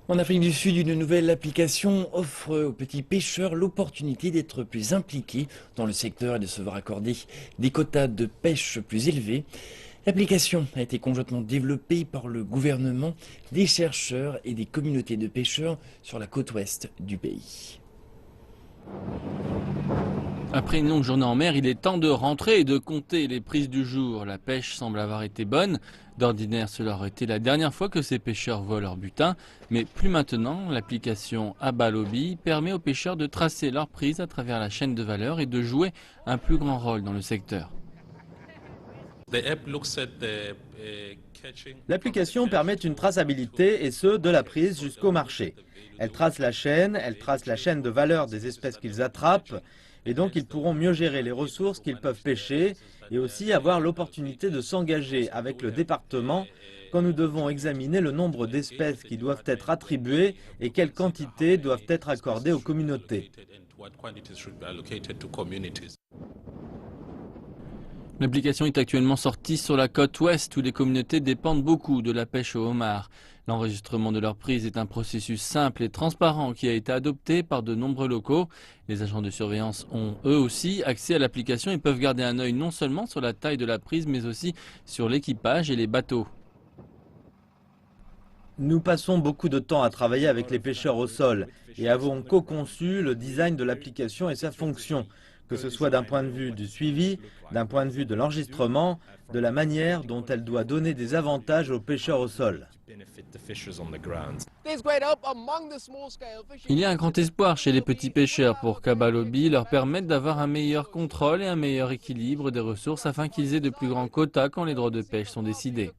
En Afrique du Sud, une nouvelle application offre aux petits pêcheurs l'opportunité d'être plus impliqués dans le secteur et de se voir accorder des quotas de pêche plus élevés. L'application a été conjointement développée par le gouvernement, des chercheurs et des communautés de pêcheurs sur la côte ouest du pays. Après une longue journée en mer, il est temps de rentrer et de compter les prises du jour. La pêche semble avoir été bonne. D'ordinaire, cela aurait été la dernière fois que ces pêcheurs voient leur butin. Mais plus maintenant, l'application Abalobi permet aux pêcheurs de tracer leurs prises à travers la chaîne de valeur et de jouer un plus grand rôle dans le secteur. L'application permet une traçabilité et ce, de la prise jusqu'au marché. Elle trace la chaîne de valeur des espèces qu'ils attrapent et donc ils pourront mieux gérer les ressources qu'ils peuvent pêcher et aussi avoir l'opportunité de s'engager avec le département quand nous devons examiner le nombre d'espèces qui doivent être attribuées et quelles quantités doivent être accordées aux communautés. L'application est actuellement sortie sur la côte ouest où les communautés dépendent beaucoup de la pêche au homard. L'enregistrement de leurs prises est un processus simple et transparent qui a été adopté par de nombreux locaux. Les agents de surveillance ont eux aussi accès à l'application et peuvent garder un œil non seulement sur la taille de la prise mais aussi sur l'équipage et les bateaux. Nous passons beaucoup de temps à travailler avec les pêcheurs au sol et avons co-conçu le design de l'application et sa fonction, que ce soit d'un point de vue du suivi, d'un point de vue de l'enregistrement, de la manière dont elle doit donner des avantages aux pêcheurs au sol. Il y a un grand espoir chez les petits pêcheurs pour qu'Abalobi leur permette d'avoir un meilleur contrôle et un meilleur équilibre des ressources afin qu'ils aient de plus grands quotas quand les droits de pêche sont décidés.